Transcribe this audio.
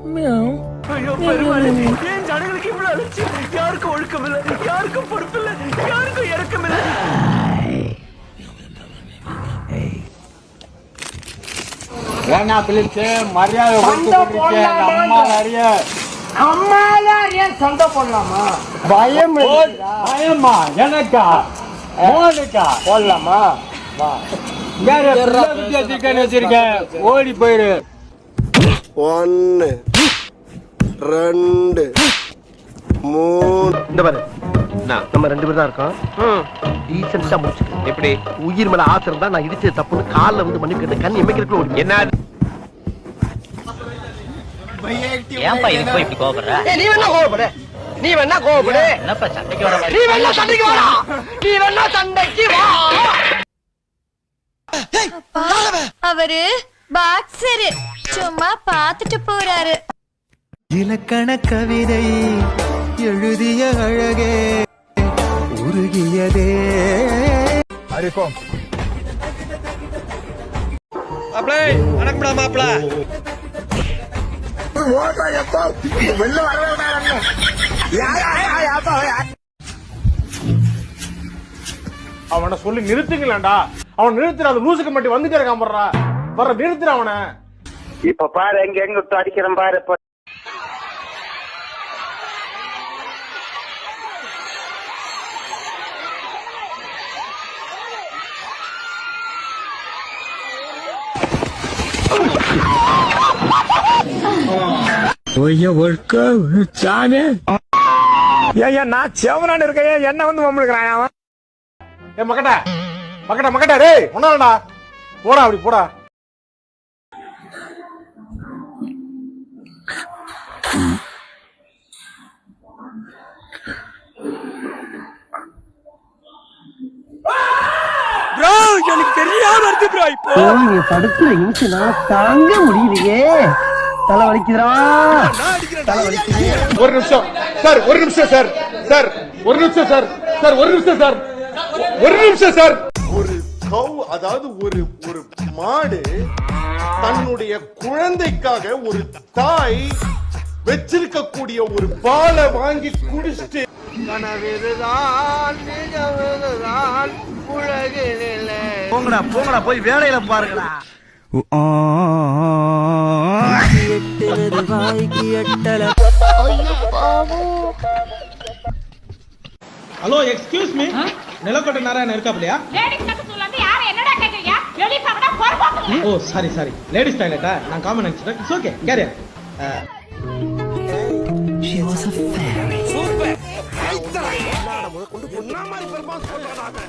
ஐயோ பெருமாளே, ஏன் ஜனங்களுக்கு இவ்வளவு அலட்சியம்? யாருக்கும் ஒழுக்கம் இல்லை, யாருக்கும் பொறுப்பு இல்லை, யாருக்கும் இறக்கம் இல்லை. ஏன்னா பிலிப்ஸ் மரியாதை அம்மாலாம் ஏன் சண்டை போடலாமா? பயமா எனக்கா மோனுக்கா போடலாமா? வா சிக்கன் வச்சிருக்கேன், ஓடி போயிரு. 1 2 3 இந்த பாரு, நம்ம 2 பேர் தான் இருக்கோம். டீசென்ட்டா முடிச்சுக்க. எப்படி உயிர் மேல ஆசை இருந்தா நான் இடிச்சது தப்புன்னு காலில் வந்து மன்னிப்பு கேட்டு கண் எமைக்கிறதுக்குள்ள ஓடி என்ன ஏன்பா இதுக்கு போய் இப்படி கோவப்படுற? நீ வேணா கோவப்படு, நீ வேணா கோவப்படு. என்னப்பா சண்டைக்கு வர மாதிரி? நீ வேணா சண்டைக்கு வா, நீ வேணா சண்டைக்கு வா. அவரு பாக்ஸரு சும்மா பாத்துட்டு போறாரு. இலக்கண கவிதை எழுதிய அழகே உருகியதே. அரிக்கும் மாப்ள வணக்கம்டா மாப்ள. அவனை சொல்லி நிறுத்துங்களேன்டா. அவன் நிறுத்துற, அந்த லூசுக்கு மட்டும் வந்துட்டே இருக்கான். வர்ற நிறுத்துற அவனை. இப்ப பாரு, எங்க விட்டு அடிக்கிறேன் பாரு. நான் செவனான்னு இருக்கேன், என்ன வந்து மம்முழுக்கிறான் அவன். ஏ மக்கட்டா மக்கட்டா மக்கட்டா, டேய் ஒன்னாடா போடா, அப்படி போடா. ப்ரோ எனக்கு தெரியாம வருது ப்ரோ. இப்போ நீ படுத்துற நிமிஷம் தாங்க முடியலையே, தலை வலிக்குதுடா. ஒரு நிமிஷம் சார், ஒரு நிமிஷம் சார், சார் ஒரு நிமிஷம் சார், சார் ஒரு நிமிஷம் சார், ஒரு நிமிஷம் சார். ஒரு கவ், அதாவது ஒரு மாடு தன்னுடைய குழந்தைக்காக ஒரு தாய் வச்சிருக்கக்கூடிய ஒரு பாலை வாங்கி குடிச்சிட்டு போங்கடா போங்கடா, போய் வேலையில பாருங்கடா. Hello excuse me, Nilakottai Narayanan இருக்காப்லையா? ஓ சாரி சாரி, லேடிஸ் டாய்லெட்டா? நான் காமன் நினைச்சிட்டேன். It's okay, carry on. she was a fairy. கொண்டு பொண்ணா மாதிரி பெருமாள் சொல்றாங்க.